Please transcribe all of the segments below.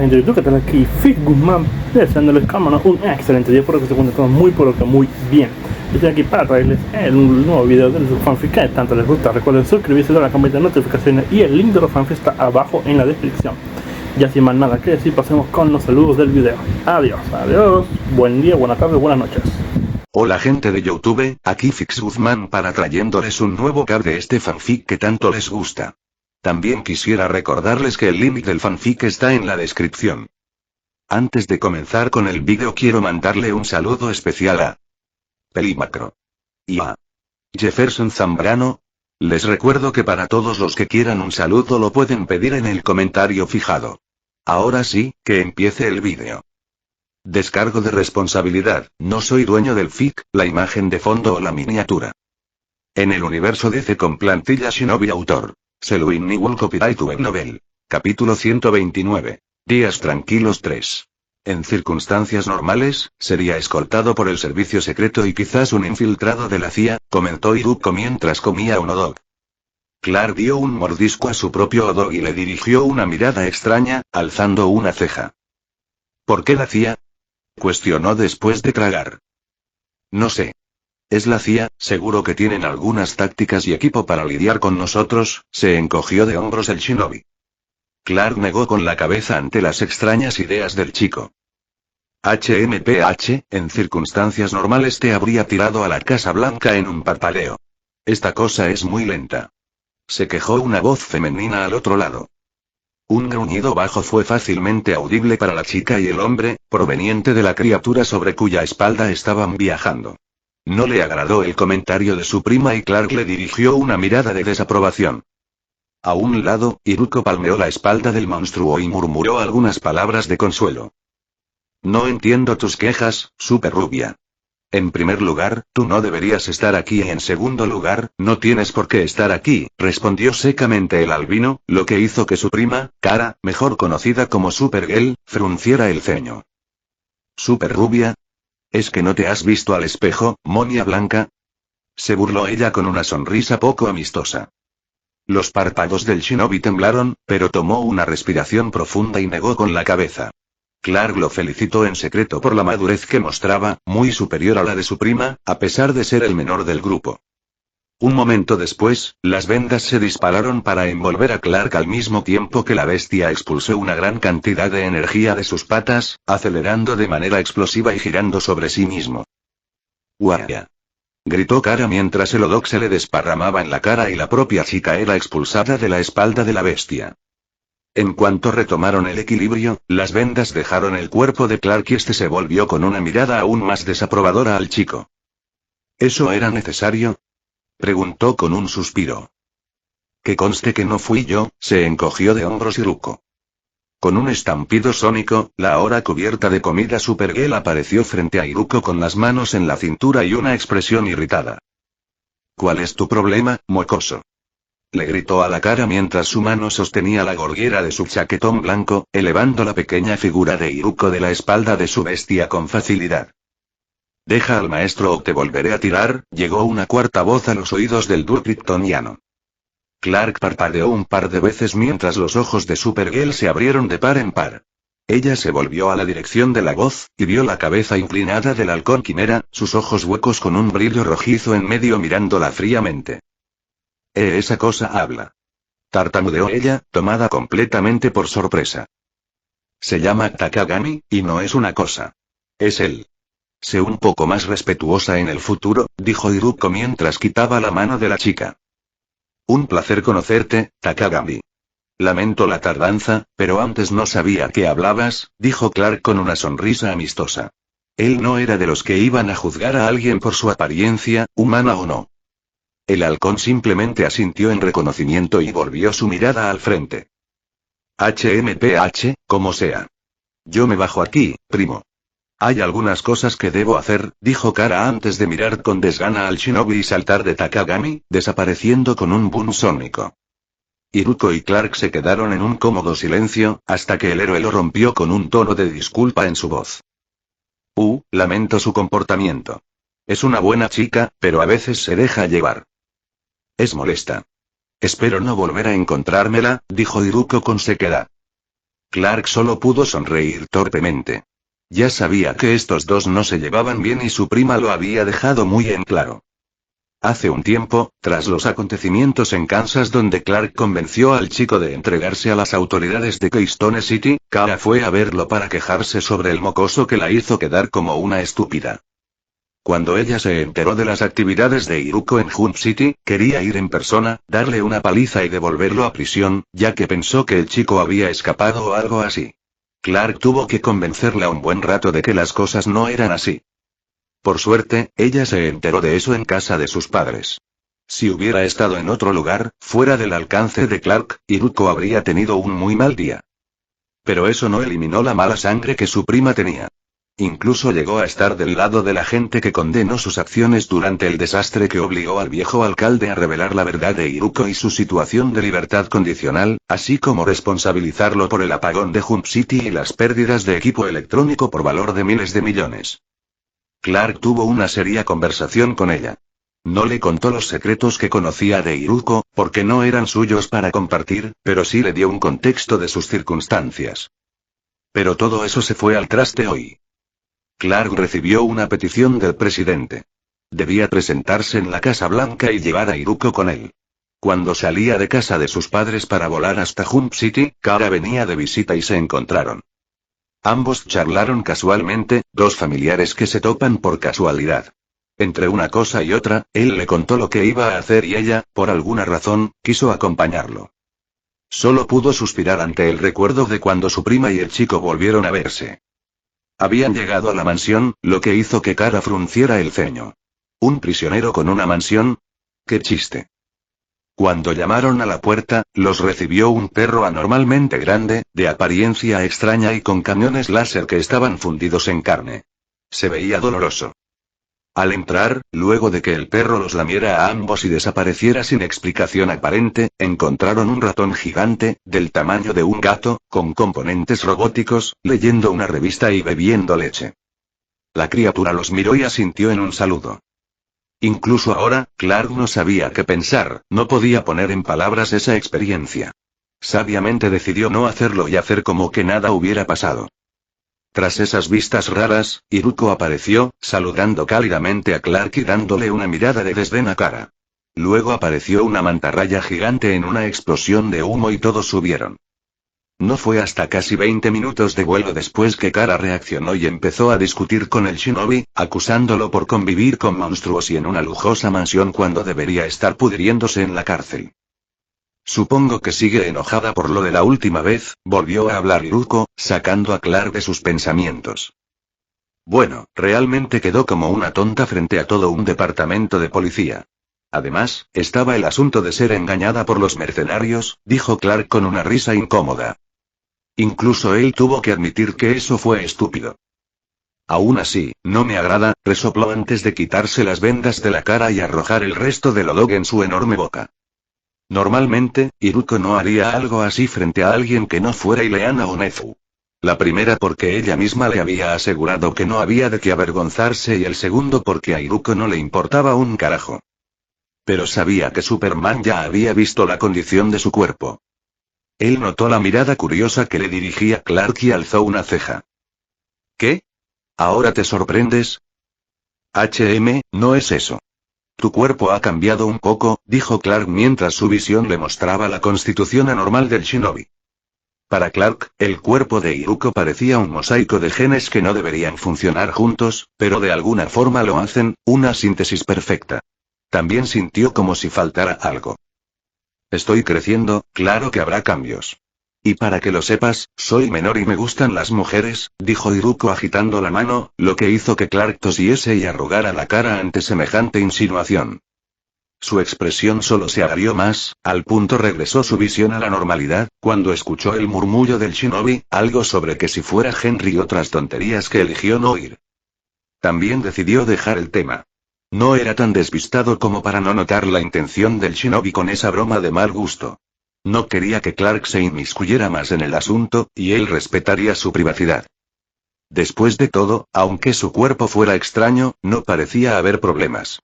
gente de YouTube, que tal aquí Fit Guzmán, deseándoles cámara un excelente día, por que se encuentran todos muy pero que muy bien. Estoy aquí para traerles un nuevo video de su fanfic que tanto les gusta. Recuerden suscribirse, dar la campanita de notificaciones y el link de los fanfics está abajo en la descripción. Ya sin más nada que decir, pasemos con los saludos del video. Adiós, buen día, buenas tardes, buenas noches. Hola gente de YouTube, aquí Fix Guzmán para trayéndoles un nuevo card de este fanfic que tanto les gusta. También quisiera recordarles que el link del fanfic está en la descripción. Antes de comenzar con el vídeo quiero mandarle un saludo especial a Pelimacro y a Jefferson Zambrano. Les recuerdo que para todos los que quieran un saludo lo pueden pedir en el comentario fijado. Ahora sí, que empiece el vídeo. Descargo de responsabilidad, no soy dueño del fic, la imagen de fondo o la miniatura. En el universo DC con plantilla Shinobi autor Selwyn Newell copyright web novel. Capítulo 129. Días tranquilos 3. En circunstancias normales, sería escoltado por el servicio secreto y quizás un infiltrado de la CIA, comentó Iruko mientras comía un hot dog. Clark dio un mordisco a su propio hot dog y le dirigió una mirada extraña, alzando una ceja. ¿Por qué la CIA? Cuestionó después de tragar. No sé. Es la CIA, seguro que tienen algunas tácticas y equipo para lidiar con nosotros, se encogió de hombros el shinobi. Clark negó con la cabeza ante las extrañas ideas del chico. HMPH, en circunstancias normales te habría tirado a la Casa Blanca en un parpadeo. Esta cosa es muy lenta. Se quejó una voz femenina al otro lado. Un gruñido bajo fue fácilmente audible para la chica y el hombre, proveniente de la criatura sobre cuya espalda estaban viajando. No le agradó el comentario de su prima y Clark le dirigió una mirada de desaprobación. A un lado, Iruko palmeó la espalda del monstruo y murmuró algunas palabras de consuelo. No entiendo tus quejas, super rubia. En primer lugar, tú no deberías estar aquí y en segundo lugar, no tienes por qué estar aquí, respondió secamente el albino, lo que hizo que su prima, Kara, mejor conocida como Supergirl, frunciera el ceño. ¿Super rubia? ¿Es que no te has visto al espejo, moña blanca? Se burló ella con una sonrisa poco amistosa. Los párpados del shinobi temblaron, pero tomó una respiración profunda y negó con la cabeza. Clark lo felicitó en secreto por la madurez que mostraba, muy superior a la de su prima, a pesar de ser el menor del grupo. Un momento después, las vendas se dispararon para envolver a Clark al mismo tiempo que la bestia expulsó una gran cantidad de energía de sus patas, acelerando de manera explosiva y girando sobre sí mismo. ¡Guaya! Gritó Kara mientras el hot dog se le desparramaba en la cara y la propia chica era expulsada de la espalda de la bestia. En cuanto retomaron el equilibrio, las vendas dejaron el cuerpo de Clark y este se volvió con una mirada aún más desaprobadora al chico. ¿Eso era necesario? Preguntó con un suspiro. Que conste que no fui yo, se encogió de hombros Iruko. Con un estampido sónico, la ahora cubierta de comida Supergirl apareció frente a Iruko con las manos en la cintura y una expresión irritada. ¿Cuál es tu problema, mocoso? Le gritó a la cara mientras su mano sostenía la gorguera de su chaquetón blanco, elevando la pequeña figura de Iruko de la espalda de su bestia con facilidad. Deja al maestro o te volveré a tirar, llegó una cuarta voz a los oídos del duo kryptoniano. Clark parpadeó un par de veces mientras los ojos de Supergirl se abrieron de par en par. Ella se volvió a la dirección de la voz, y vio la cabeza inclinada del halcón quimera, sus ojos huecos con un brillo rojizo en medio mirándola fríamente. Esa cosa habla. Tartamudeó ella, tomada completamente por sorpresa. Se llama Takagami, y no es una cosa. Es él. Sé un poco más respetuosa en el futuro, dijo Iruko mientras quitaba la mano de la chica. Un placer conocerte, Takagami. Lamento la tardanza, pero antes no sabía que hablabas, dijo Clark con una sonrisa amistosa. Él no era de los que iban a juzgar a alguien por su apariencia, humana o no. El halcón simplemente asintió en reconocimiento y volvió su mirada al frente. HMPH, como sea. Yo me bajo aquí, primo. Hay algunas cosas que debo hacer, dijo Kara antes de mirar con desgana al shinobi y saltar de Takagami, desapareciendo con un boom sónico. Iruko y Clark se quedaron en un cómodo silencio, hasta que el héroe lo rompió con un tono de disculpa en su voz. Lamento su comportamiento. Es una buena chica, pero a veces se deja llevar. Es molesta. Espero no volver a encontrármela, dijo Iruko con sequedad. Clark solo pudo sonreír torpemente. Ya sabía que estos dos no se llevaban bien y su prima lo había dejado muy en claro. Hace un tiempo, tras los acontecimientos en Kansas donde Clark convenció al chico de entregarse a las autoridades de Keystone City, Kara fue a verlo para quejarse sobre el mocoso que la hizo quedar como una estúpida. Cuando ella se enteró de las actividades de Iruko en Hunt City, quería ir en persona, darle una paliza y devolverlo a prisión, ya que pensó que el chico había escapado o algo así. Clark tuvo que convencerla un buen rato de que las cosas no eran así. Por suerte, ella se enteró de eso en casa de sus padres. Si hubiera estado en otro lugar, fuera del alcance de Clark, Iruko habría tenido un muy mal día. Pero eso no eliminó la mala sangre que su prima tenía. Incluso llegó a estar del lado de la gente que condenó sus acciones durante el desastre que obligó al viejo alcalde a revelar la verdad de Iruko y su situación de libertad condicional, así como responsabilizarlo por el apagón de Hunt City y las pérdidas de equipo electrónico por valor de miles de millones. Clark tuvo una seria conversación con ella. No le contó los secretos que conocía de Iruko, porque no eran suyos para compartir, pero sí le dio un contexto de sus circunstancias. Pero todo eso se fue al traste hoy. Clark recibió una petición del presidente. Debía presentarse en la Casa Blanca y llevar a Iruko con él. Cuando salía de casa de sus padres para volar hasta Hunt City, Kara venía de visita y se encontraron. Ambos charlaron casualmente, dos familiares que se topan por casualidad. Entre una cosa y otra, él le contó lo que iba a hacer y ella, por alguna razón, quiso acompañarlo. Solo pudo suspirar ante el recuerdo de cuando su prima y el chico volvieron a verse. Habían llegado a la mansión, lo que hizo que Kara frunciera el ceño. ¿Un prisionero con una mansión? ¡Qué chiste! Cuando llamaron a la puerta, los recibió un perro anormalmente grande, de apariencia extraña y con cañones láser que estaban fundidos en carne. Se veía doloroso. Al entrar, luego de que el perro los lamiera a ambos y desapareciera sin explicación aparente, encontraron un ratón gigante, del tamaño de un gato, con componentes robóticos, leyendo una revista y bebiendo leche. La criatura los miró y asintió en un saludo. Incluso ahora, Clark no sabía qué pensar, no podía poner en palabras esa experiencia. Sabiamente decidió no hacerlo y hacer como que nada hubiera pasado. Tras esas vistas raras, Iruko apareció, saludando cálidamente a Clark y dándole una mirada de desdén a Kara. Luego apareció una mantarraya gigante en una explosión de humo y todos subieron. No fue hasta casi 20 minutos de vuelo después que Kara reaccionó y empezó a discutir con el shinobi, acusándolo por convivir con monstruos y en una lujosa mansión cuando debería estar pudriéndose en la cárcel. Supongo que sigue enojada por lo de la última vez, volvió a hablar Iruko, sacando a Clark de sus pensamientos. Bueno, realmente quedó como una tonta frente a todo un departamento de policía. Además, estaba el asunto de ser engañada por los mercenarios, dijo Clark con una risa incómoda. Incluso él tuvo que admitir que eso fue estúpido. Aún así, no me agrada, resopló antes de quitarse las vendas de la cara y arrojar el resto del hotdog en su enorme boca. Normalmente, Iruko no haría algo así frente a alguien que no fuera Ileana o Nezu. La primera porque ella misma le había asegurado que no había de qué avergonzarse y el segundo porque a Iruko no le importaba un carajo. Pero sabía que Superman ya había visto la condición de su cuerpo. Él notó la mirada curiosa que le dirigía Clark y alzó una ceja. ¿Qué? ¿Ahora te sorprendes? No es eso. Tu cuerpo ha cambiado un poco, dijo Clark mientras su visión le mostraba la constitución anormal del shinobi. Para Clark, el cuerpo de Iruko parecía un mosaico de genes que no deberían funcionar juntos, pero de alguna forma lo hacen, una síntesis perfecta. También sintió como si faltara algo. Estoy creciendo, claro que habrá cambios. Y para que lo sepas, soy menor y me gustan las mujeres, dijo Iruko agitando la mano, lo que hizo que Clark tosiese y arrugara la cara ante semejante insinuación. Su expresión solo se agrió más, al punto regresó su visión a la normalidad, cuando escuchó el murmullo del shinobi, algo sobre que si fuera Henry y otras tonterías que eligió no oír. También decidió dejar el tema. No era tan despistado como para no notar la intención del shinobi con esa broma de mal gusto. No quería que Clark se inmiscuyera más en el asunto, y él respetaría su privacidad. Después de todo, aunque su cuerpo fuera extraño, no parecía haber problemas.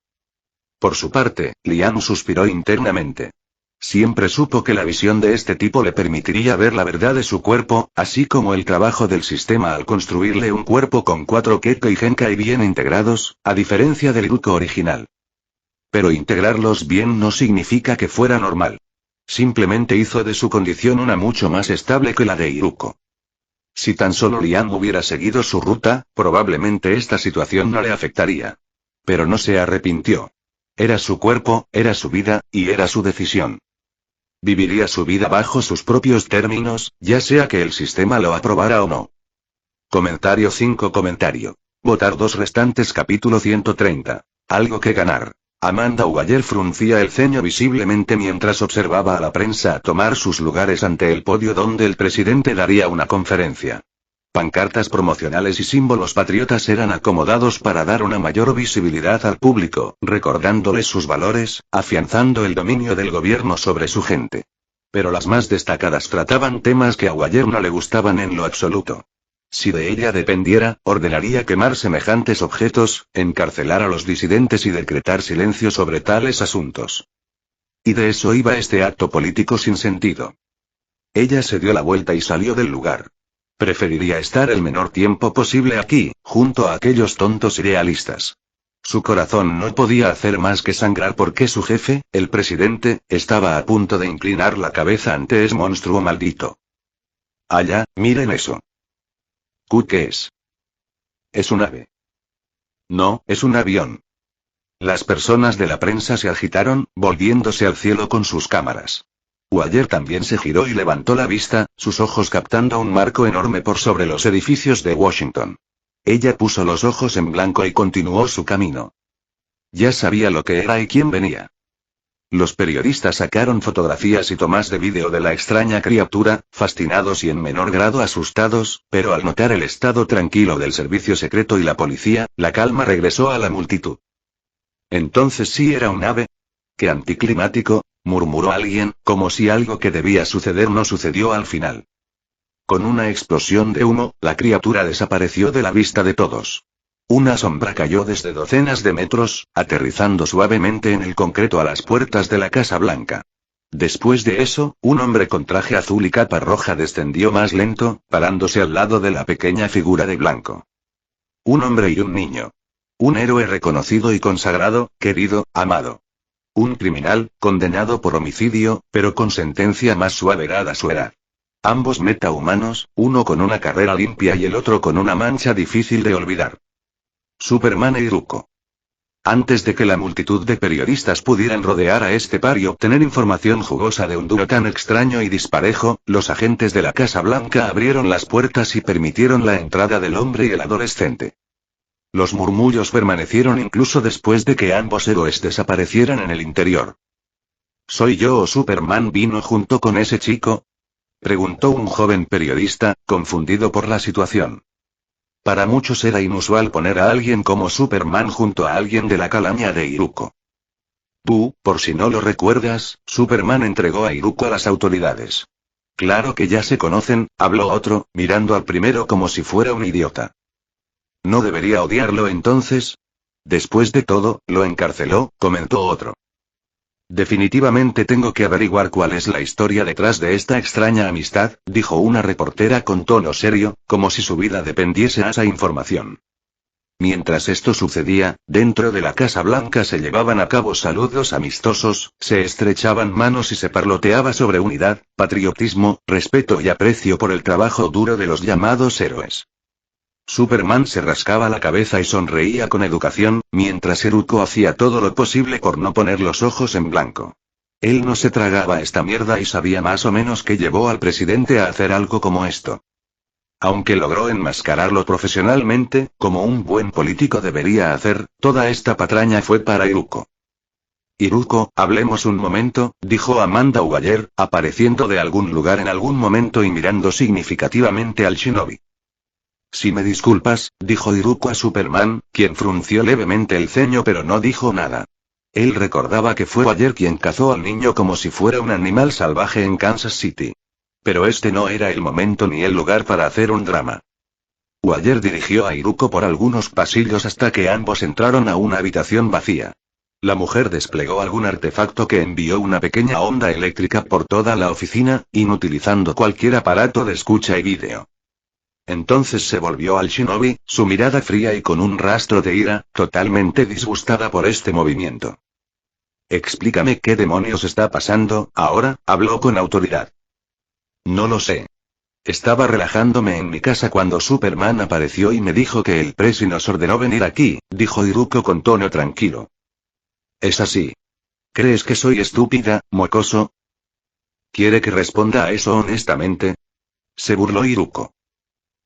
Por su parte, Liam suspiró internamente. Siempre supo que la visión de este tipo le permitiría ver la verdad de su cuerpo, así como el trabajo del sistema al construirle un cuerpo con 4 Keke y Genkai bien integrados, a diferencia del Iruko original. Pero integrarlos bien no significa que fuera normal. Simplemente hizo de su condición una mucho más estable que la de Iruko. Si tan solo Liang hubiera seguido su ruta, probablemente esta situación no le afectaría. Pero no se arrepintió. Era su cuerpo, era su vida, y era su decisión. Viviría su vida bajo sus propios términos, ya sea que el sistema lo aprobara o no. Comentario 5. Votar 2 restantes. Capítulo 130. Algo que ganar. Amanda Waller fruncía el ceño visiblemente mientras observaba a la prensa tomar sus lugares ante el podio donde el presidente daría una conferencia. Pancartas promocionales y símbolos patriotas eran acomodados para dar una mayor visibilidad al público, recordándoles sus valores, afianzando el dominio del gobierno sobre su gente. Pero las más destacadas trataban temas que a Waller no le gustaban en lo absoluto. Si de ella dependiera, ordenaría quemar semejantes objetos, encarcelar a los disidentes y decretar silencio sobre tales asuntos. Y de eso iba este acto político sin sentido. Ella se dio la vuelta y salió del lugar. Preferiría estar el menor tiempo posible aquí, junto a aquellos tontos idealistas. Su corazón no podía hacer más que sangrar porque su jefe, el presidente, estaba a punto de inclinar la cabeza ante ese monstruo maldito. Allá, miren eso. ¿Qué es? Es un ave. No, es un avión. Las personas de la prensa se agitaron, volviéndose al cielo con sus cámaras. Waller también se giró y levantó la vista, sus ojos captando un marco enorme por sobre los edificios de Washington. Ella puso los ojos en blanco y continuó su camino. Ya sabía lo que era y quién venía. Los periodistas sacaron fotografías y tomas de vídeo de la extraña criatura, fascinados y en menor grado asustados, pero al notar el estado tranquilo del servicio secreto y la policía, la calma regresó a la multitud. ¿Entonces sí era un ave? ¡Qué anticlimático!, murmuró alguien, como si algo que debía suceder no sucedió al final. Con una explosión de humo, la criatura desapareció de la vista de todos. Una sombra cayó desde docenas de metros, aterrizando suavemente en el concreto a las puertas de la Casa Blanca. Después de eso, un hombre con traje azul y capa roja descendió más lento, parándose al lado de la pequeña figura de blanco. Un hombre y un niño. Un héroe reconocido y consagrado, querido, amado. Un criminal, condenado por homicidio, pero con sentencia más suave dada su edad. Ambos metahumanos, uno con una carrera limpia y el otro con una mancha difícil de olvidar. Superman e Iruko. Antes de que la multitud de periodistas pudieran rodear a este par y obtener información jugosa de un dúo tan extraño y disparejo, los agentes de la Casa Blanca abrieron las puertas y permitieron la entrada del hombre y el adolescente. Los murmullos permanecieron incluso después de que ambos héroes desaparecieran en el interior. ¿Soy yo o Superman vino junto con ese chico?, preguntó un joven periodista, confundido por la situación. Para muchos era inusual poner a alguien como Superman junto a alguien de la calaña de Iruko. Por si no lo recuerdas, Superman entregó a Iruko a las autoridades. Claro que ya se conocen, habló otro, mirando al primero como si fuera un idiota. ¿No debería odiarlo entonces? Después de todo, lo encarceló, comentó otro. Definitivamente tengo que averiguar cuál es la historia detrás de esta extraña amistad, dijo una reportera con tono serio, como si su vida dependiese de esa información. Mientras esto sucedía, dentro de la Casa Blanca se llevaban a cabo saludos amistosos, se estrechaban manos y se parloteaba sobre unidad, patriotismo, respeto y aprecio por el trabajo duro de los llamados héroes. Superman se rascaba la cabeza y sonreía con educación, mientras Iruko hacía todo lo posible por no poner los ojos en blanco. Él no se tragaba esta mierda y sabía más o menos que llevó al presidente a hacer algo como esto. Aunque logró enmascararlo profesionalmente, como un buen político debería hacer, toda esta patraña fue para Iruko. Iruko, hablemos un momento, dijo Amanda Waller, apareciendo de algún lugar en algún momento y mirando significativamente al shinobi. Si me disculpas, dijo Iruko a Superman, quien frunció levemente el ceño pero no dijo nada. Él recordaba que fue Waller quien cazó al niño como si fuera un animal salvaje en Kansas City. Pero este no era el momento ni el lugar para hacer un drama. Waller dirigió a Iruko por algunos pasillos hasta que ambos entraron a una habitación vacía. La mujer desplegó algún artefacto que envió una pequeña onda eléctrica por toda la oficina, inutilizando cualquier aparato de escucha y vídeo. Entonces se volvió al shinobi, su mirada fría y con un rastro de ira, totalmente disgustada por este movimiento. Explícame qué demonios está pasando, ahora, habló con autoridad. No lo sé. Estaba relajándome en mi casa cuando Superman apareció y me dijo que el presi nos ordenó venir aquí, dijo Iruko con tono tranquilo. Es así. ¿Crees que soy estúpida, mocoso? ¿Quiere que responda a eso honestamente? Se burló Iruko.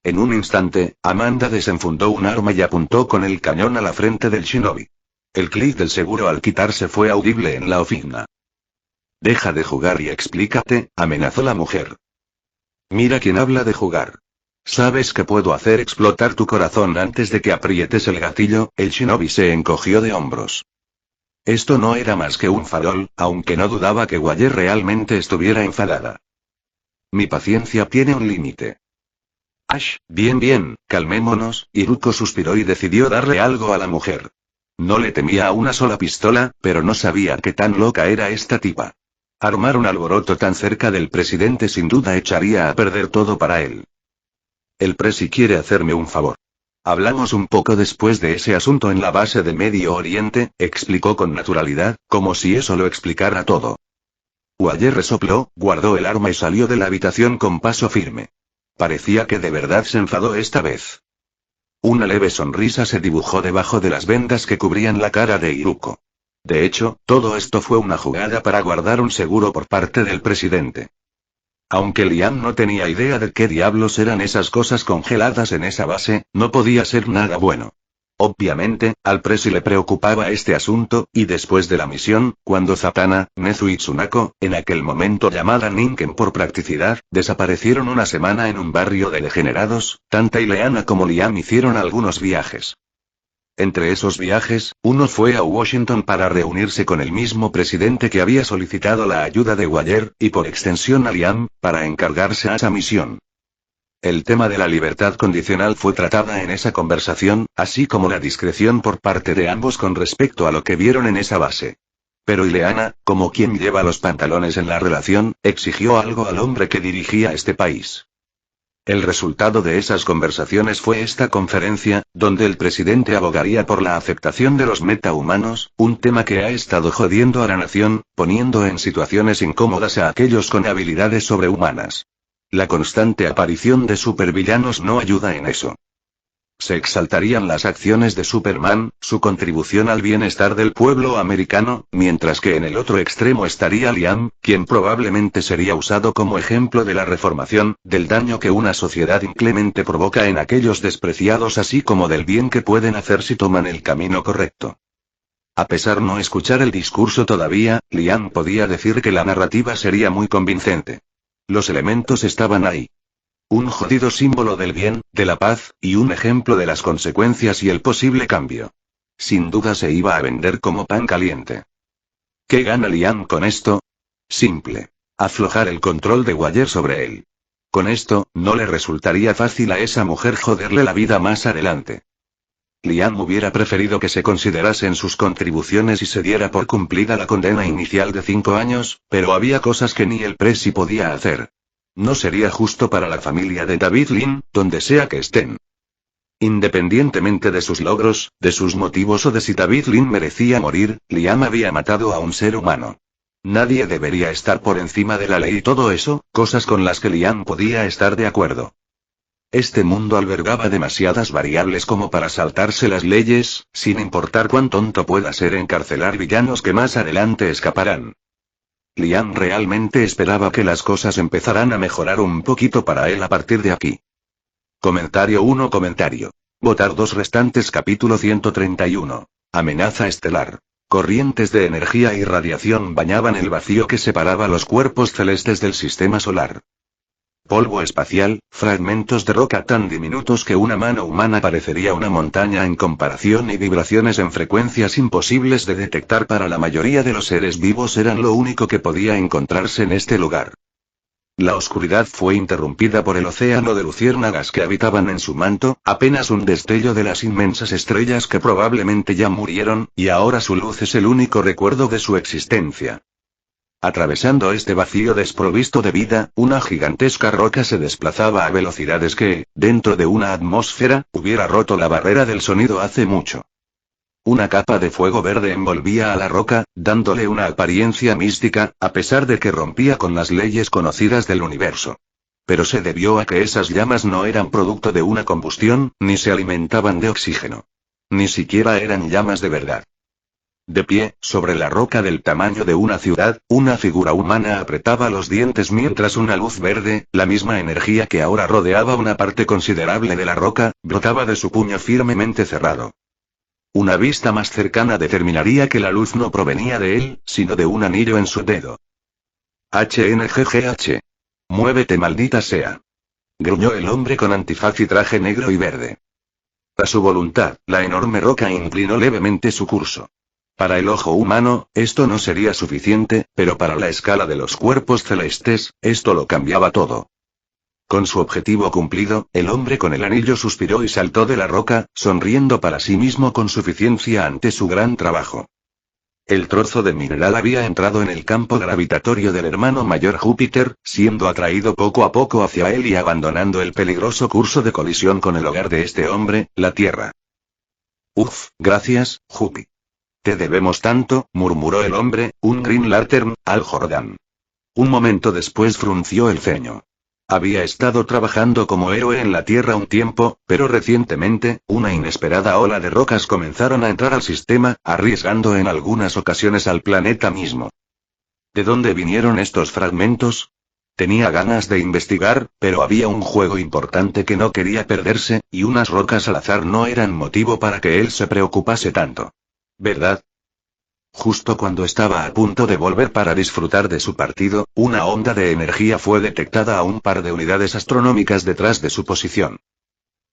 En un instante, Amanda desenfundó un arma y apuntó con el cañón a la frente del shinobi. El clic del seguro al quitarse fue audible en la oficina. Deja de jugar y explícate, amenazó la mujer. Mira quién habla de jugar. ¿Sabes que puedo hacer explotar tu corazón antes de que aprietes el gatillo? El shinobi se encogió de hombros. Esto no era más que un farol, aunque no dudaba que Waller realmente estuviera enfadada. Mi paciencia tiene un límite. Ash, bien, calmémonos, Iruko suspiró y decidió darle algo a la mujer. No le temía a una sola pistola, pero no sabía qué tan loca era esta tipa. Armar un alboroto tan cerca del presidente sin duda echaría a perder todo para él. El presi quiere hacerme un favor. Hablamos un poco después de ese asunto en la base de Medio Oriente, explicó con naturalidad, como si eso lo explicara todo. Waller resopló, guardó el arma y salió de la habitación con paso firme. Parecía que de verdad se enfadó esta vez. Una leve sonrisa se dibujó debajo de las vendas que cubrían la cara de Iruko. De hecho, todo esto fue una jugada para guardar un seguro por parte del presidente. Aunque Liam no tenía idea de qué diablos eran esas cosas congeladas en esa base, no podía ser nada bueno. Obviamente, al presi le preocupaba este asunto, y después de la misión, cuando Zatanna, Nezu y Tsunako, en aquel momento llamada Ninken por practicidad, desaparecieron una semana en un barrio de degenerados, Tanta y Leana como Liam hicieron algunos viajes. Entre esos viajes, uno fue a Washington para reunirse con el mismo presidente que había solicitado la ayuda de Waller, y por extensión a Liam, para encargarse a esa misión. El tema de la libertad condicional fue tratada en esa conversación, así como la discreción por parte de ambos con respecto a lo que vieron en esa base. Pero Ileana, como quien lleva los pantalones en la relación, exigió algo al hombre que dirigía este país. El resultado de esas conversaciones fue esta conferencia, donde el presidente abogaría por la aceptación de los metahumanos, un tema que ha estado jodiendo a la nación, poniendo en situaciones incómodas a aquellos con habilidades sobrehumanas. La constante aparición de supervillanos no ayuda en eso. Se exaltarían las acciones de Superman, su contribución al bienestar del pueblo americano, mientras que en el otro extremo estaría Liam, quien probablemente sería usado como ejemplo de la reformación, del daño que una sociedad inclemente provoca en aquellos despreciados así como del bien que pueden hacer si toman el camino correcto. A pesar no escuchar el discurso todavía, Liam podía decir que la narrativa sería muy convincente. Los elementos estaban ahí. Un jodido símbolo del bien, de la paz, y un ejemplo de las consecuencias y el posible cambio. Sin duda se iba a vender como pan caliente. ¿Qué gana Liam con esto? Simple. Aflojar el control de Waller sobre él. Con esto, no le resultaría fácil a esa mujer joderle la vida más adelante. Liam hubiera preferido que se considerasen sus contribuciones y se diera por cumplida la condena inicial de 5 años, pero había cosas que ni el presi podía hacer. No sería justo para la familia de David Lynn, donde sea que estén. Independientemente de sus logros, de sus motivos o de si David Lynn merecía morir, Liam había matado a un ser humano. Nadie debería estar por encima de la ley y todo eso, cosas con las que Liam podía estar de acuerdo. Este mundo albergaba demasiadas variables como para saltarse las leyes, sin importar cuán tonto pueda ser encarcelar villanos que más adelante escaparán. Liam realmente esperaba que las cosas empezaran a mejorar un poquito para él a partir de aquí. Comentario 1. Votar 2 restantes. Capítulo 131. Amenaza estelar. Corrientes de energía y radiación bañaban el vacío que separaba los cuerpos celestes del sistema solar. Polvo espacial, fragmentos de roca tan diminutos que una mano humana parecería una montaña en comparación y vibraciones en frecuencias imposibles de detectar para la mayoría de los seres vivos eran lo único que podía encontrarse en este lugar. La oscuridad fue interrumpida por el océano de luciérnagas que habitaban en su manto, apenas un destello de las inmensas estrellas que probablemente ya murieron, y ahora su luz es el único recuerdo de su existencia. Atravesando este vacío desprovisto de vida, una gigantesca roca se desplazaba a velocidades que, dentro de una atmósfera, hubiera roto la barrera del sonido hace mucho. Una capa de fuego verde envolvía a la roca, dándole una apariencia mística, a pesar de que rompía con las leyes conocidas del universo. Pero se debió a que esas llamas no eran producto de una combustión, ni se alimentaban de oxígeno. Ni siquiera eran llamas de verdad. De pie, sobre la roca del tamaño de una ciudad, una figura humana apretaba los dientes mientras una luz verde, la misma energía que ahora rodeaba una parte considerable de la roca, brotaba de su puño firmemente cerrado. Una vista más cercana determinaría que la luz no provenía de él, sino de un anillo en su dedo. HNGGH. Muévete, maldita sea. Gruñó el hombre con antifaz y traje negro y verde. A su voluntad, la enorme roca inclinó levemente su curso. Para el ojo humano, esto no sería suficiente, pero para la escala de los cuerpos celestes, esto lo cambiaba todo. Con su objetivo cumplido, el hombre con el anillo suspiró y saltó de la roca, sonriendo para sí mismo con suficiencia ante su gran trabajo. El trozo de mineral había entrado en el campo gravitatorio del hermano mayor Júpiter, siendo atraído poco a poco hacia él y abandonando el peligroso curso de colisión con el hogar de este hombre, la Tierra. Uf, gracias, Júpiter. Te debemos tanto, murmuró el hombre, un Green Lantern, Al Jordan. Un momento después frunció el ceño. Había estado trabajando como héroe en la Tierra un tiempo, pero recientemente, una inesperada ola de rocas comenzaron a entrar al sistema, arriesgando en algunas ocasiones al planeta mismo. ¿De dónde vinieron estos fragmentos? Tenía ganas de investigar, pero había un juego importante que no quería perderse, y unas rocas al azar no eran motivo para que él se preocupase tanto. ¿Verdad? Justo cuando estaba a punto de volver para disfrutar de su partido, una onda de energía fue detectada a un par de unidades astronómicas detrás de su posición.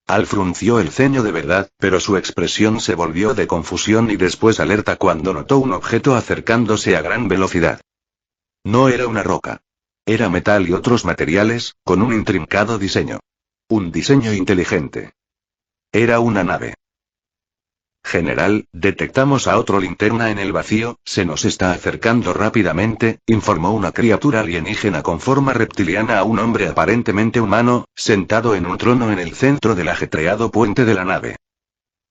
Al frunció el ceño de verdad, pero su expresión se volvió de confusión y después alerta cuando notó un objeto acercándose a gran velocidad. No era una roca. Era metal y otros materiales, con un intrincado diseño. Un diseño inteligente. Era una nave. General, detectamos a otro linterna en el vacío, se nos está acercando rápidamente, informó una criatura alienígena con forma reptiliana a un hombre aparentemente humano, sentado en un trono en el centro del ajetreado puente de la nave.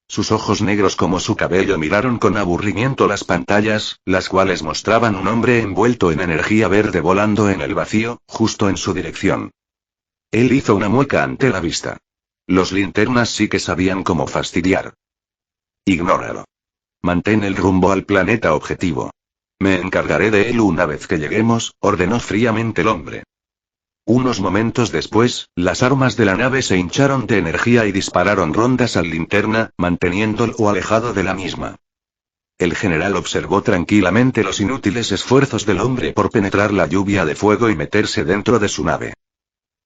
Sus ojos negros como su cabello miraron con aburrimiento las pantallas, las cuales mostraban un hombre envuelto en energía verde volando en el vacío, justo en su dirección. Él hizo una mueca ante la vista. Los linternas sí que sabían cómo fastidiar. Ignóralo. Mantén el rumbo al planeta objetivo. Me encargaré de él una vez que lleguemos, ordenó fríamente el hombre. Unos momentos después, las armas de la nave se hincharon de energía y dispararon rondas al linterna, manteniéndolo alejado de la misma. El general observó tranquilamente los inútiles esfuerzos del hombre por penetrar la lluvia de fuego y meterse dentro de su nave.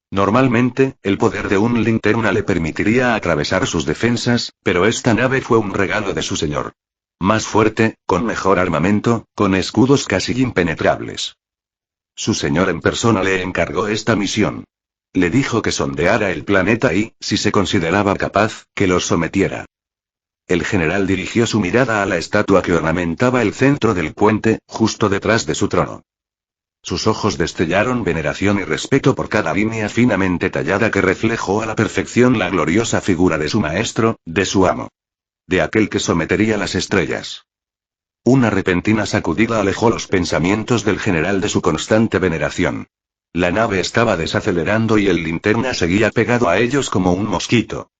Normalmente, el poder de un linterna le permitiría atravesar sus defensas, pero esta nave fue un regalo de su señor. Más fuerte, con mejor armamento, con escudos casi impenetrables. Su señor en persona le encargó esta misión. Le dijo que sondeara el planeta y, si se consideraba capaz, que los sometiera. El general dirigió su mirada a la estatua que ornamentaba el centro del puente, justo detrás de su trono. Sus ojos destellaron veneración y respeto por cada línea finamente tallada que reflejó a la perfección la gloriosa figura de su maestro, de su amo. De aquel que sometería las estrellas. Una repentina sacudida alejó los pensamientos del general de su constante veneración. La nave estaba desacelerando y el linterna seguía pegado a ellos como un mosquito.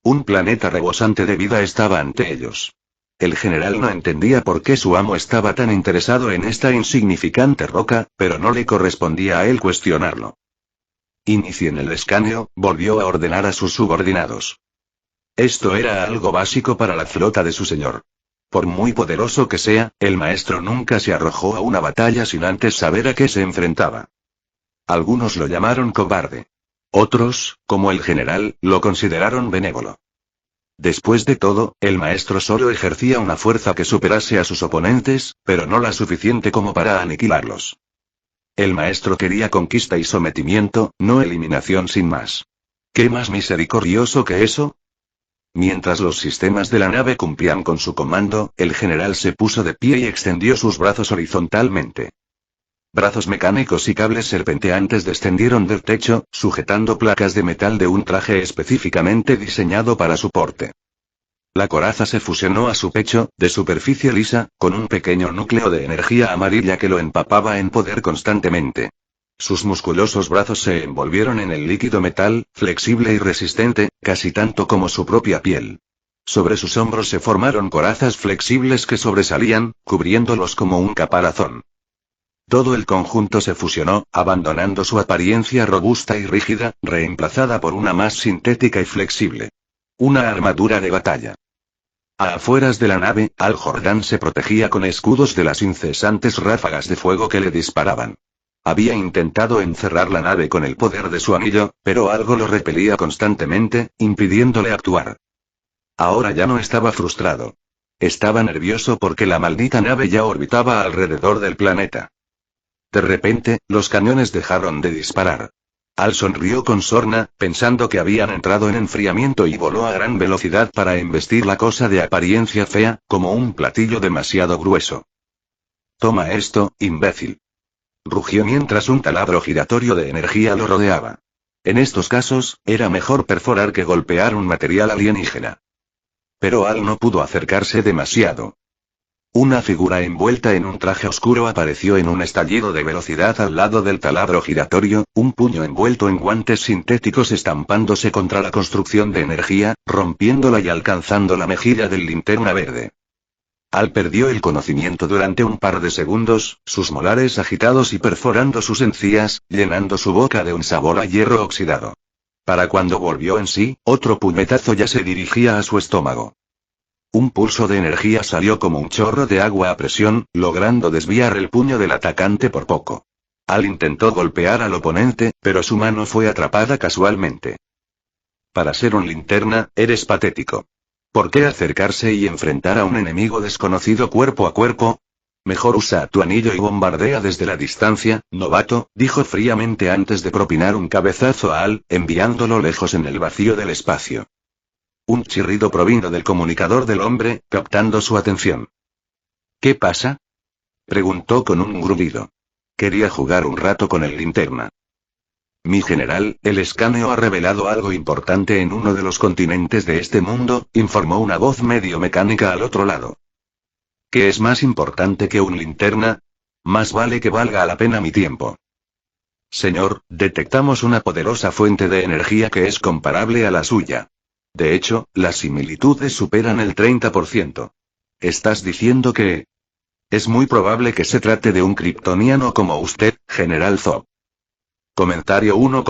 Un planeta rebosante de vida estaba ante ellos. El general no entendía por qué su amo estaba tan interesado en esta insignificante roca, pero no le correspondía a él cuestionarlo. Inicien el escaneo, volvió a ordenar a sus subordinados. Esto era algo básico para la flota de su señor. Por muy poderoso que sea, el maestro nunca se arrojó a una batalla sin antes saber a qué se enfrentaba. Algunos lo llamaron cobarde. Otros, como el general, lo consideraron benévolo. Después de todo, el maestro solo ejercía una fuerza que superase a sus oponentes, pero no la suficiente como para aniquilarlos. El maestro quería conquista y sometimiento, no eliminación sin más. ¿Qué más misericordioso que eso? Mientras los sistemas de la nave cumplían con su comando, el general se puso de pie y extendió sus brazos horizontalmente. Brazos mecánicos y cables serpenteantes descendieron del techo, sujetando placas de metal de un traje específicamente diseñado para su porte. La coraza se fusionó a su pecho, de superficie lisa, con un pequeño núcleo de energía amarilla que lo empapaba en poder constantemente. Sus musculosos brazos se envolvieron en el líquido metal, flexible y resistente, casi tanto como su propia piel. Sobre sus hombros se formaron corazas flexibles que sobresalían, cubriéndolos como un caparazón. Todo el conjunto se fusionó, abandonando su apariencia robusta y rígida, reemplazada por una más sintética y flexible. Una armadura de batalla. A afueras de la nave, Al Jordan se protegía con escudos de las incesantes ráfagas de fuego que le disparaban. Había intentado encerrar la nave con el poder de su anillo, pero algo lo repelía constantemente, impidiéndole actuar. Ahora ya no estaba frustrado. Estaba nervioso porque la maldita nave ya orbitaba alrededor del planeta. De repente, los cañones dejaron de disparar. Al sonrió con sorna, pensando que habían entrado en enfriamiento y voló a gran velocidad para embestir la cosa de apariencia fea, como un platillo demasiado grueso. «Toma esto, imbécil», rugió mientras un taladro giratorio de energía lo rodeaba. En estos casos, era mejor perforar que golpear un material alienígena. Pero Al no pudo acercarse demasiado. Una figura envuelta en un traje oscuro apareció en un estallido de velocidad al lado del taladro giratorio, un puño envuelto en guantes sintéticos estampándose contra la construcción de energía, rompiéndola y alcanzando la mejilla del linterna verde. Al perdió el conocimiento durante un par de segundos, sus molares agitados y perforando sus encías, llenando su boca de un sabor a hierro oxidado. Para cuando volvió en sí, otro puñetazo ya se dirigía a su estómago. Un pulso de energía salió como un chorro de agua a presión, logrando desviar el puño del atacante por poco. Al intentó golpear al oponente, pero su mano fue atrapada casualmente. Para ser un linterna, eres patético. ¿Por qué acercarse y enfrentar a un enemigo desconocido cuerpo a cuerpo? Mejor usa tu anillo y bombardea desde la distancia, novato, dijo fríamente antes de propinar un cabezazo a Al, enviándolo lejos en el vacío del espacio. Un chirrido provino del comunicador del hombre, captando su atención. ¿Qué pasa?, preguntó con un gruñido. Quería jugar un rato con el linterna. Mi general, el escaneo ha revelado algo importante en uno de los continentes de este mundo, informó una voz medio mecánica al otro lado. ¿Qué es más importante que un linterna? Más vale que valga la pena mi tiempo. Señor, detectamos una poderosa fuente de energía que es comparable a la suya. De hecho, las similitudes superan el 30%. ¿Estás diciendo que...? Es muy probable que se trate de un kryptoniano como usted, General Zod. Comentario 1.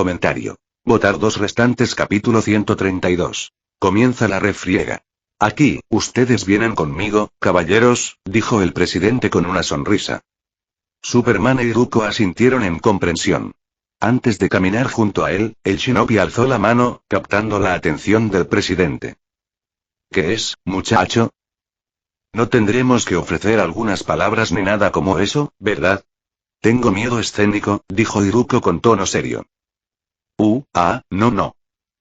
Votar 2 restantes. Capítulo 132. Comienza la refriega. Aquí, ustedes vienen conmigo, caballeros, dijo el presidente con una sonrisa. Superman y Iruko asintieron en comprensión. Antes de caminar junto a él, el shinobi alzó la mano, captando la atención del presidente. ¿Qué es, muchacho? No tendremos que ofrecer algunas palabras ni nada como eso, ¿verdad? Tengo miedo escénico, dijo Iruko con tono serio. No.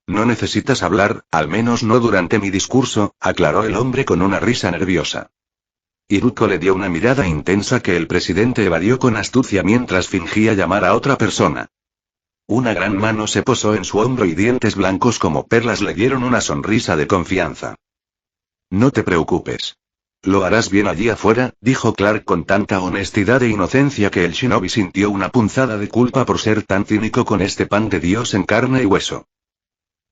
No necesitas hablar, al menos no durante mi discurso, aclaró el hombre con una risa nerviosa. Iruko le dio una mirada intensa que el presidente evadió con astucia mientras fingía llamar a otra persona. Una gran mano se posó en su hombro y dientes blancos como perlas le dieron una sonrisa de confianza. No te preocupes. Lo harás bien allí afuera, dijo Clark con tanta honestidad e inocencia que el shinobi sintió una punzada de culpa por ser tan cínico con este pan de Dios en carne y hueso.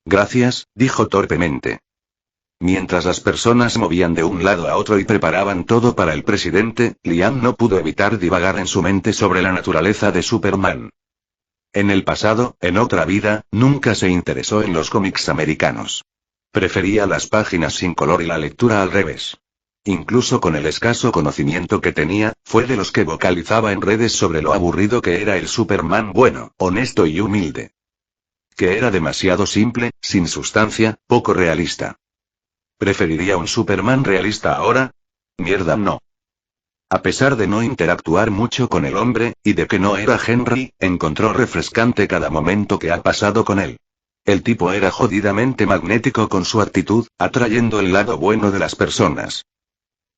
Gracias, dijo torpemente. Mientras las personas movían de un lado a otro y preparaban todo para el presidente, Liam no pudo evitar divagar en su mente sobre la naturaleza de Superman. En el pasado, en otra vida, nunca se interesó en los cómics americanos. Prefería las páginas sin color y la lectura al revés. Incluso con el escaso conocimiento que tenía, fue de los que vocalizaba en redes sobre lo aburrido que era el Superman bueno, honesto y humilde. Que era demasiado simple, sin sustancia, poco realista. ¿Preferiría un Superman realista ahora? Mierda, no. A pesar de no interactuar mucho con el hombre, y de que no era Henry, encontró refrescante cada momento que ha pasado con él. El tipo era jodidamente magnético con su actitud, atrayendo el lado bueno de las personas.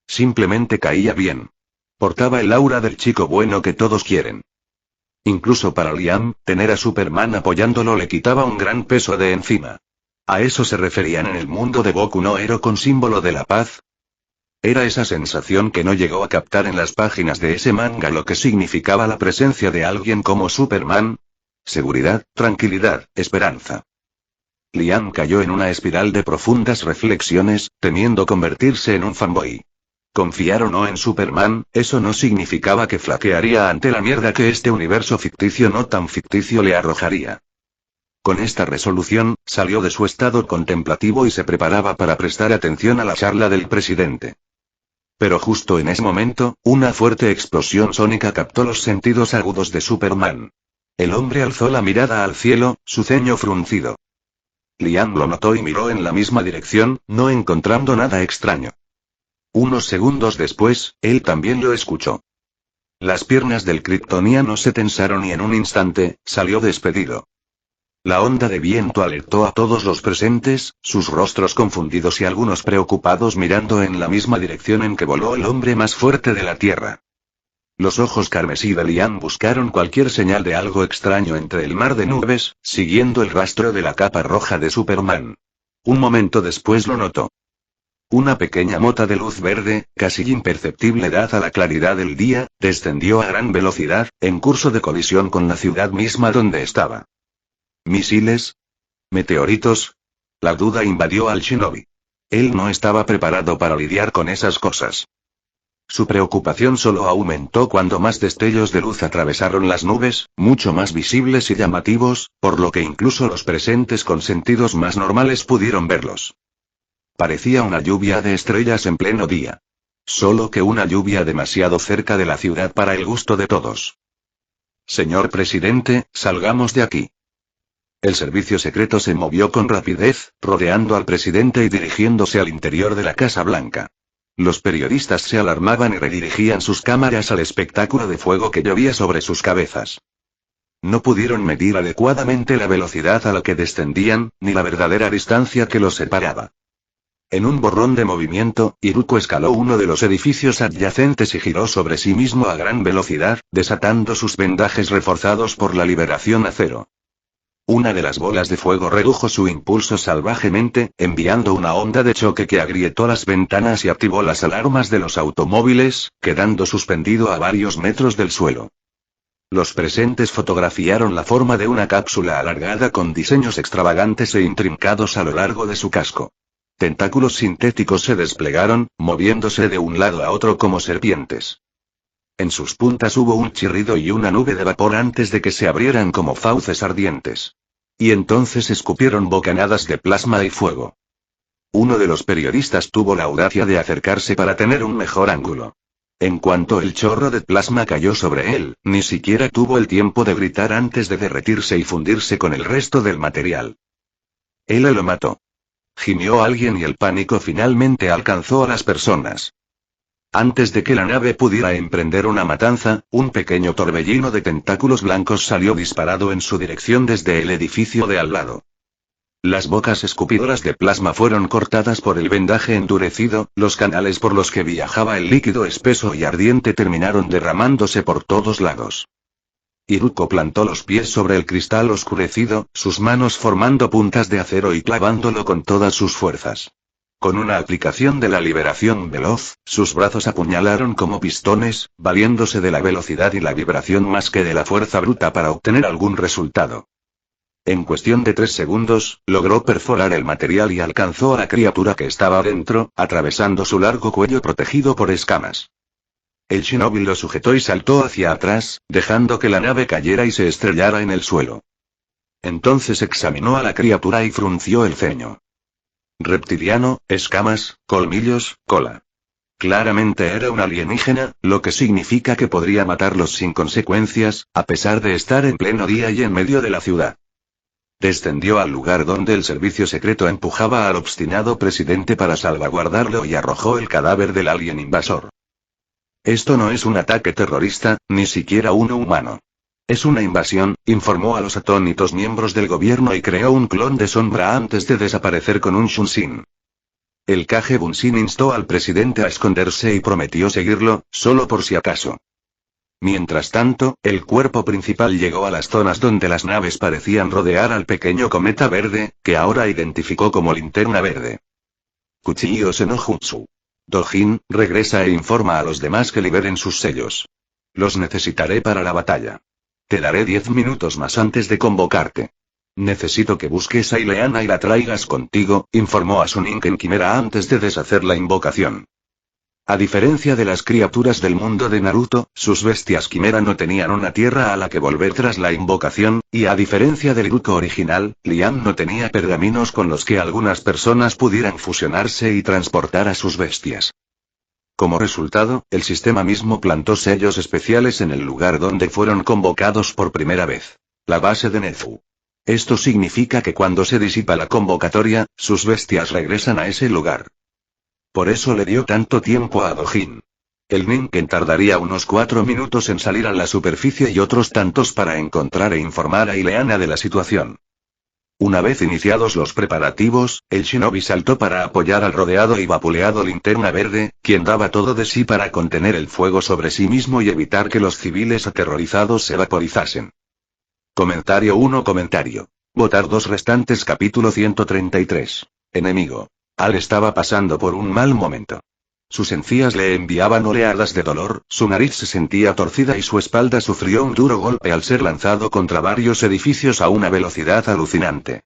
Simplemente caía bien. Portaba el aura del chico bueno que todos quieren. Incluso para Liam, tener a Superman apoyándolo le quitaba un gran peso de encima. ¿A eso se referían en el mundo de Boku no Hero con símbolo de la paz? Era esa sensación que no llegó a captar en las páginas de ese manga lo que significaba la presencia de alguien como Superman. Seguridad, tranquilidad, esperanza. Liam cayó en una espiral de profundas reflexiones, temiendo convertirse en un fanboy. Confiar o no en Superman, eso no significaba que flaquearía ante la mierda que este universo ficticio no tan ficticio le arrojaría. Con esta resolución, salió de su estado contemplativo y se preparaba para prestar atención a la charla del presidente. Pero justo en ese momento, una fuerte explosión sónica captó los sentidos agudos de Superman. El hombre alzó la mirada al cielo, su ceño fruncido. Liam lo notó y miró en la misma dirección, no encontrando nada extraño. Unos segundos después, él también lo escuchó. Las piernas del kryptoniano se tensaron y en un instante, salió despedido. La onda de viento alertó a todos los presentes, sus rostros confundidos y algunos preocupados mirando en la misma dirección en que voló el hombre más fuerte de la Tierra. Los ojos carmesí de Liam buscaron cualquier señal de algo extraño entre el mar de nubes, siguiendo el rastro de la capa roja de Superman. Un momento después lo notó. Una pequeña mota de luz verde, casi imperceptible dada la claridad del día, descendió a gran velocidad, en curso de colisión con la ciudad misma donde estaba. ¿Misiles? ¿Meteoritos? La duda invadió al shinobi. Él no estaba preparado para lidiar con esas cosas. Su preocupación solo aumentó cuando más destellos de luz atravesaron las nubes, mucho más visibles y llamativos, por lo que incluso los presentes con sentidos más normales pudieron verlos. Parecía una lluvia de estrellas en pleno día. Solo que una lluvia demasiado cerca de la ciudad para el gusto de todos. Señor presidente, salgamos de aquí. El servicio secreto se movió con rapidez, rodeando al presidente y dirigiéndose al interior de la Casa Blanca. Los periodistas se alarmaban y redirigían sus cámaras al espectáculo de fuego que llovía sobre sus cabezas. No pudieron medir adecuadamente la velocidad a la que descendían, ni la verdadera distancia que los separaba. En un borrón de movimiento, Iruko escaló uno de los edificios adyacentes y giró sobre sí mismo a gran velocidad, desatando sus vendajes reforzados por la liberación acero. Una de las bolas de fuego redujo su impulso salvajemente, enviando una onda de choque que agrietó las ventanas y activó las alarmas de los automóviles, quedando suspendido a varios metros del suelo. Los presentes fotografiaron la forma de una cápsula alargada con diseños extravagantes e intrincados a lo largo de su casco. Tentáculos sintéticos se desplegaron, moviéndose de un lado a otro como serpientes. En sus puntas hubo un chirrido y una nube de vapor antes de que se abrieran como fauces ardientes. Y entonces escupieron bocanadas de plasma y fuego. Uno de los periodistas tuvo la audacia de acercarse para tener un mejor ángulo. En cuanto el chorro de plasma cayó sobre él, ni siquiera tuvo el tiempo de gritar antes de derretirse y fundirse con el resto del material. Él lo mató. Gimió alguien y el pánico finalmente alcanzó a las personas. Antes de que la nave pudiera emprender una matanza, un pequeño torbellino de tentáculos blancos salió disparado en su dirección desde el edificio de al lado. Las bocas escupidoras de plasma fueron cortadas por el vendaje endurecido, los canales por los que viajaba el líquido espeso y ardiente terminaron derramándose por todos lados. Iruko plantó los pies sobre el cristal oscurecido, sus manos formando puntas de acero y clavándolo con todas sus fuerzas. Con una aplicación de la liberación veloz, sus brazos apuñalaron como pistones, valiéndose de la velocidad y la vibración más que de la fuerza bruta para obtener algún resultado. En cuestión de 3 segundos, logró perforar el material y alcanzó a la criatura que estaba dentro, atravesando su largo cuello protegido por escamas. El shinobi lo sujetó y saltó hacia atrás, dejando que la nave cayera y se estrellara en el suelo. Entonces examinó a la criatura y frunció el ceño. Reptiliano, escamas, colmillos, cola. Claramente era un alienígena, lo que significa que podría matarlos sin consecuencias, a pesar de estar en pleno día y en medio de la ciudad. Descendió al lugar donde el servicio secreto empujaba al obstinado presidente para salvaguardarlo y arrojó el cadáver del alien invasor. Esto no es un ataque terrorista, ni siquiera uno humano. Es una invasión, informó a los atónitos miembros del gobierno y creó un clon de Sombra antes de desaparecer con un Shunshin. El Kage Bunshin instó al presidente a esconderse y prometió seguirlo, solo por si acaso. Mientras tanto, el cuerpo principal llegó a las zonas donde las naves parecían rodear al pequeño cometa verde, que ahora identificó como linterna verde. Kuchio Senojutsu. Dojin, regresa e informa a los demás que liberen sus sellos. Los necesitaré para la batalla. Te daré 10 minutos más antes de convocarte. Necesito que busques a Ileana y la traigas contigo, informó a Suninken Quimera antes de deshacer la invocación. A diferencia de las criaturas del mundo de Naruto, sus bestias quimera no tenían una tierra a la que volver tras la invocación, y a diferencia del grupo original, Liam no tenía pergaminos con los que algunas personas pudieran fusionarse y transportar a sus bestias. Como resultado, el sistema mismo plantó sellos especiales en el lugar donde fueron convocados por primera vez. La base de Nezu. Esto significa que cuando se disipa la convocatoria, sus bestias regresan a ese lugar. Por eso le dio tanto tiempo a Dojin. El Ninken tardaría unos 4 minutos en salir a la superficie y otros tantos para encontrar e informar a Ileana de la situación. Una vez iniciados los preparativos, el shinobi saltó para apoyar al rodeado y vapuleado Linterna Verde, quien daba todo de sí para contener el fuego sobre sí mismo y evitar que los civiles aterrorizados se vaporizasen. Comentario 1. Votar 2 restantes. Capítulo 133. Enemigo. Al estaba pasando por un mal momento. Sus encías le enviaban oleadas de dolor, su nariz se sentía torcida y su espalda sufrió un duro golpe al ser lanzado contra varios edificios a una velocidad alucinante.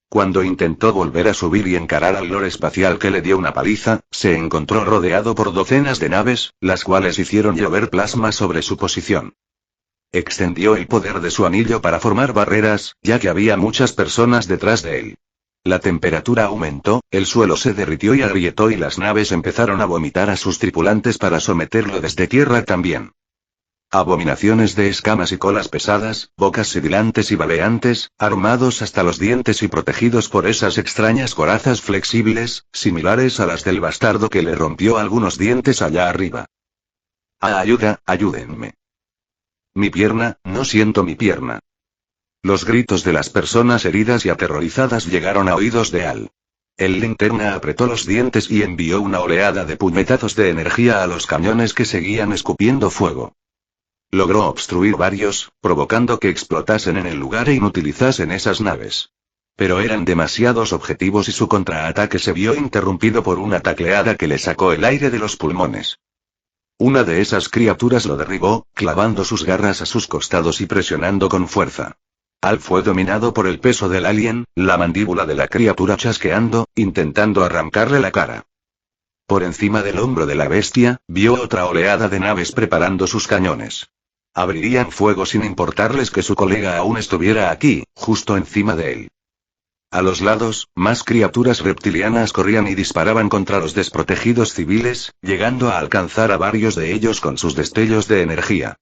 Cuando intentó volver a subir y encarar al lord espacial que le dio una paliza, se encontró rodeado por docenas de naves, las cuales hicieron llover plasma sobre su posición. Extendió el poder de su anillo para formar barreras, ya que había muchas personas detrás de él. La temperatura aumentó, el suelo se derritió y agrietó y las naves empezaron a vomitar a sus tripulantes para someterlo desde tierra también. Abominaciones de escamas y colas pesadas, bocas sibilantes y babeantes, armados hasta los dientes y protegidos por esas extrañas corazas flexibles, similares a las del bastardo que le rompió algunos dientes allá arriba. Ayuda, ayúdenme. Mi pierna, no siento mi pierna. Los gritos de las personas heridas y aterrorizadas llegaron a oídos de Al. El linterna apretó los dientes y envió una oleada de puñetazos de energía a los cañones que seguían escupiendo fuego. Logró obstruir varios, provocando que explotasen en el lugar e inutilizasen esas naves. Pero eran demasiados objetivos y su contraataque se vio interrumpido por una tacleada que le sacó el aire de los pulmones. Una de esas criaturas lo derribó, clavando sus garras a sus costados y presionando con fuerza. Al fue dominado por el peso del alien, la mandíbula de la criatura chasqueando, intentando arrancarle la cara. Por encima del hombro de la bestia, vio otra oleada de naves preparando sus cañones. Abrirían fuego sin importarles que su colega aún estuviera aquí, justo encima de él. A los lados, más criaturas reptilianas corrían y disparaban contra los desprotegidos civiles, llegando a alcanzar a varios de ellos con sus destellos de energía.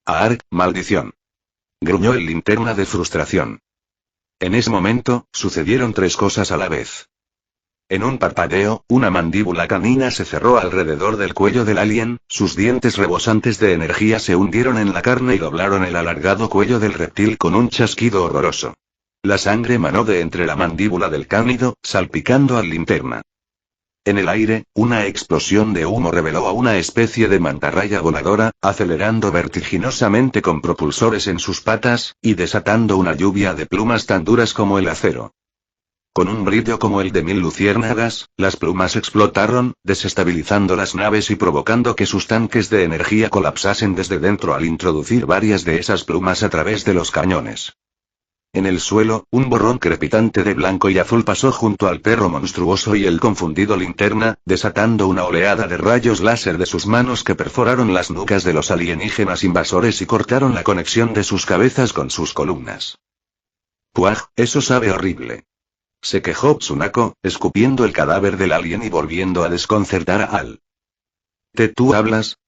Aark, maldición. Gruñó el linterna de frustración. En ese momento, sucedieron 3 cosas a la vez. En un parpadeo, una mandíbula canina se cerró alrededor del cuello del alien, sus dientes rebosantes de energía se hundieron en la carne y doblaron el alargado cuello del reptil con un chasquido horroroso. La sangre manó de entre la mandíbula del cánido, salpicando al linterna. En el aire, una explosión de humo reveló a una especie de mantarraya voladora, acelerando vertiginosamente con propulsores en sus patas, y desatando una lluvia de plumas tan duras como el acero. Con un brillo como el de 1000 luciérnagas, las plumas explotaron, desestabilizando las naves y provocando que sus tanques de energía colapsasen desde dentro al introducir varias de esas plumas a través de los cañones. En el suelo, un borrón crepitante de blanco y azul pasó junto al perro monstruoso y el confundido linterna, desatando una oleada de rayos láser de sus manos que perforaron las nucas de los alienígenas invasores y cortaron la conexión de sus cabezas con sus columnas. ¡Puaj! Eso sabe horrible. Se quejó Tsunako, escupiendo el cadáver del alien y volviendo a desconcertar a Al. ¿Tú hablas?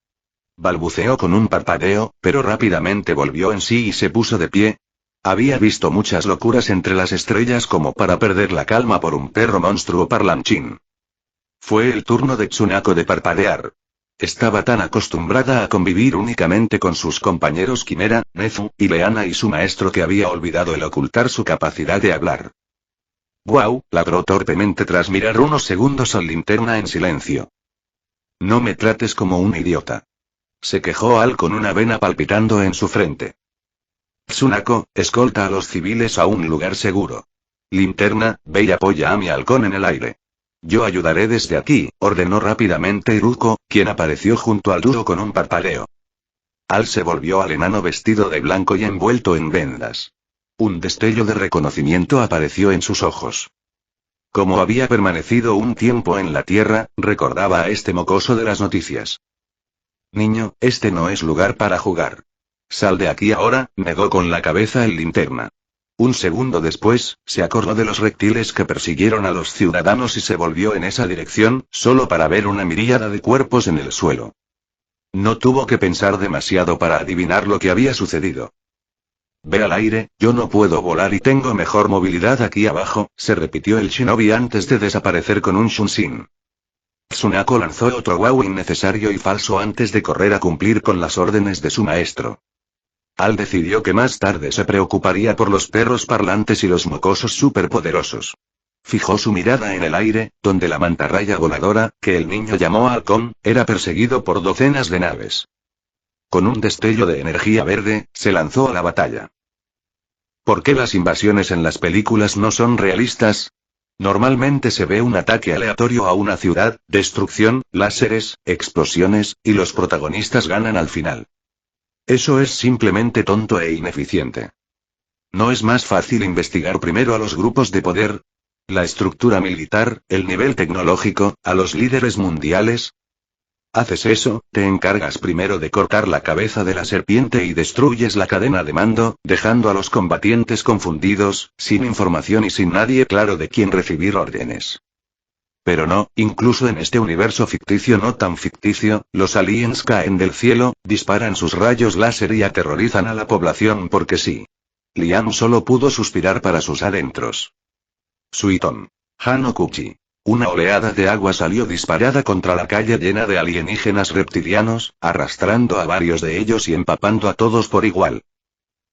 Balbuceó con un parpadeo, pero rápidamente volvió en sí y se puso de pie. Había visto muchas locuras entre las estrellas como para perder la calma por un perro monstruo parlanchín. Fue el turno de Tsunako de parpadear. Estaba tan acostumbrada a convivir únicamente con sus compañeros Quimera, Nezu, y Leana y su maestro que había olvidado el ocultar su capacidad de hablar. «Guau», ladró torpemente tras mirar unos segundos al Linterna en silencio. «No me trates como un idiota», se quejó Al con una vena palpitando en su frente. «Tsunako, escolta a los civiles a un lugar seguro. Linterna, ve y apoya a mi halcón en el aire. Yo ayudaré desde aquí», ordenó rápidamente Iruko, quien apareció junto al dúo con un parpadeo. Al se volvió al enano vestido de blanco y envuelto en vendas. Un destello de reconocimiento apareció en sus ojos. Como había permanecido un tiempo en la Tierra, recordaba a este mocoso de las noticias. «Niño, este no es lugar para jugar. Sal de aquí ahora», negó con la cabeza el Linterna. Un segundo después, se acordó de los reptiles que persiguieron a los ciudadanos y se volvió en esa dirección, solo para ver una miríada de cuerpos en el suelo. No tuvo que pensar demasiado para adivinar lo que había sucedido. «Ve al aire, yo no puedo volar y tengo mejor movilidad aquí abajo», se repitió el shinobi antes de desaparecer con un shunshin. Tsunako lanzó otro guau innecesario y falso antes de correr a cumplir con las órdenes de su maestro. Al decidió que más tarde se preocuparía por los perros parlantes y los mocosos superpoderosos. Fijó su mirada en el aire, donde la mantarraya voladora, que el niño llamó halcón, era perseguido por docenas de naves. Con un destello de energía verde, se lanzó a la batalla. ¿Por qué las invasiones en las películas no son realistas? Normalmente se ve un ataque aleatorio a una ciudad, destrucción, láseres, explosiones, y los protagonistas ganan al final. Eso es simplemente tonto e ineficiente. ¿No es más fácil investigar primero a los grupos de poder? ¿La estructura militar, el nivel tecnológico, a los líderes mundiales? Haces eso, te encargas primero de cortar la cabeza de la serpiente y destruyes la cadena de mando, dejando a los combatientes confundidos, sin información y sin nadie claro de quién recibir órdenes. Pero no, incluso en este universo ficticio no tan ficticio, los aliens caen del cielo, disparan sus rayos láser y aterrorizan a la población porque sí. Liam solo pudo suspirar para sus adentros. Suiton. Hanokuchi. Una oleada de agua salió disparada contra la calle llena de alienígenas reptilianos, arrastrando a varios de ellos y empapando a todos por igual.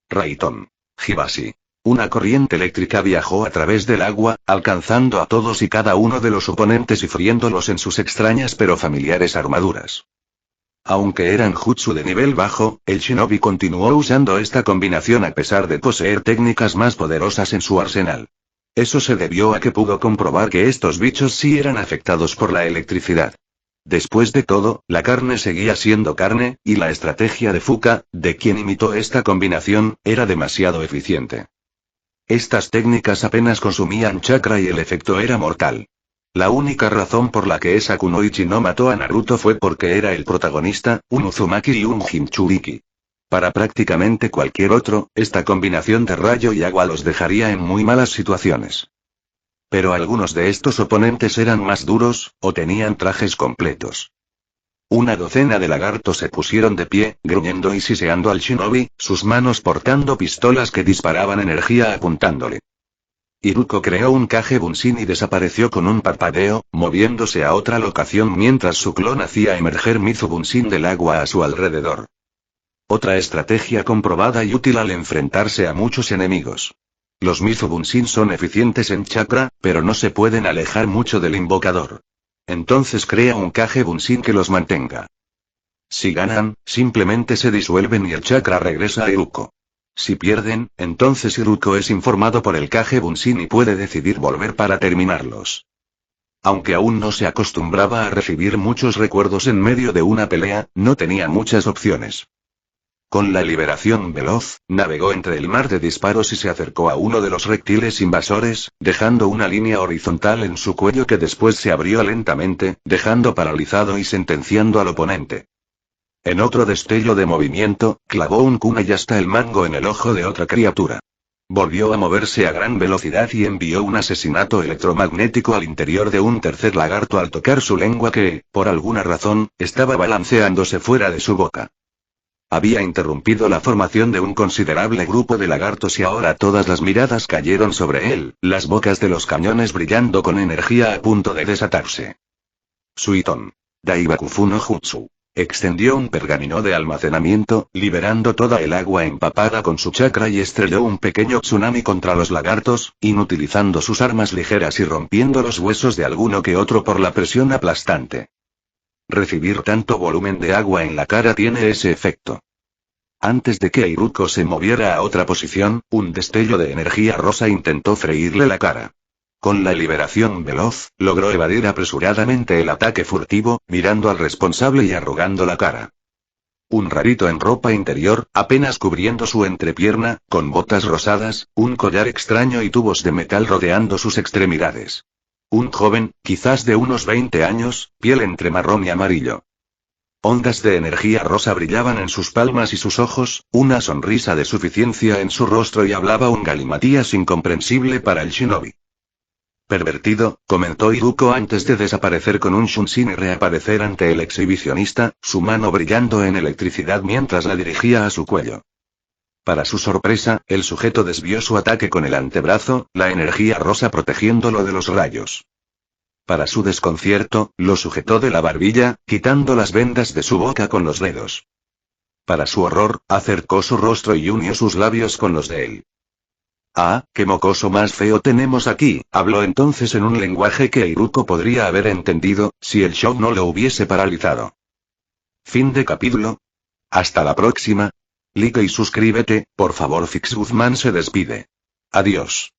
Raiton. Hibashi. Una corriente eléctrica viajó a través del agua, alcanzando a todos y cada uno de los oponentes y friéndolos en sus extrañas pero familiares armaduras. Aunque eran jutsu de nivel bajo, el shinobi continuó usando esta combinación a pesar de poseer técnicas más poderosas en su arsenal. Eso se debió a que pudo comprobar que estos bichos sí eran afectados por la electricidad. Después de todo, la carne seguía siendo carne, y la estrategia de Fuka, de quien imitó esta combinación, era demasiado eficiente. Estas técnicas apenas consumían chakra y el efecto era mortal. La única razón por la que esa Kunoichi no mató a Naruto fue porque era el protagonista, un Uzumaki y un Jinchuriki. Para prácticamente cualquier otro, esta combinación de rayo y agua los dejaría en muy malas situaciones. Pero algunos de estos oponentes eran más duros, o tenían trajes completos. Una docena de lagartos se pusieron de pie, gruñendo y siseando al shinobi, sus manos portando pistolas que disparaban energía apuntándole. Iruko creó un Kage Bunshin y desapareció con un parpadeo, moviéndose a otra locación mientras su clon hacía emerger Mizu Bunshin del agua a su alrededor. Otra estrategia comprobada y útil al enfrentarse a muchos enemigos. Los Mizu Bunshin son eficientes en chakra, pero no se pueden alejar mucho del invocador. Entonces crea un Kage Bunshin que los mantenga. Si ganan, simplemente se disuelven y el chakra regresa a Iruko. Si pierden, entonces Iruko es informado por el Kage Bunshin y puede decidir volver para terminarlos. Aunque aún no se acostumbraba a recibir muchos recuerdos en medio de una pelea, no tenía muchas opciones. Con la liberación veloz, navegó entre el mar de disparos y se acercó a uno de los reptiles invasores, dejando una línea horizontal en su cuello que después se abrió lentamente, dejando paralizado y sentenciando al oponente. En otro destello de movimiento, clavó un kunai hasta el mango en el ojo de otra criatura. Volvió a moverse a gran velocidad y envió un asesinato electromagnético al interior de un tercer lagarto al tocar su lengua que, por alguna razón, estaba balanceándose fuera de su boca. Había interrumpido la formación de un considerable grupo de lagartos y ahora todas las miradas cayeron sobre él, las bocas de los cañones brillando con energía a punto de desatarse. Suiton. Daibakufu no Jutsu. Extendió un pergamino de almacenamiento, liberando toda el agua empapada con su chakra y estrelló un pequeño tsunami contra los lagartos, inutilizando sus armas ligeras y rompiendo los huesos de alguno que otro por la presión aplastante. Recibir tanto volumen de agua en la cara tiene ese efecto. Antes de que Iruko se moviera a otra posición, un destello de energía rosa intentó freírle la cara. Con la liberación veloz, logró evadir apresuradamente el ataque furtivo, mirando al responsable y arrugando la cara. Un rarito en ropa interior, apenas cubriendo su entrepierna, con botas rosadas, un collar extraño y tubos de metal rodeando sus extremidades. Un joven, quizás de unos 20 años, piel entre marrón y amarillo. Ondas de energía rosa brillaban en sus palmas y sus ojos, una sonrisa de suficiencia en su rostro y hablaba un galimatías incomprensible para el shinobi. Pervertido, comentó Iruko antes de desaparecer con un shunshin y reaparecer ante el exhibicionista, su mano brillando en electricidad mientras la dirigía a su cuello. Para su sorpresa, el sujeto desvió su ataque con el antebrazo, la energía rosa protegiéndolo de los rayos. Para su desconcierto, lo sujetó de la barbilla, quitando las vendas de su boca con los dedos. Para su horror, acercó su rostro y unió sus labios con los de él. «Ah, qué mocoso más feo tenemos aquí», habló entonces en un lenguaje que Iruko podría haber entendido, si el show no lo hubiese paralizado. Fin de capítulo. Hasta la próxima. Like y suscríbete, por favor. Fix Guzmán se despide. Adiós.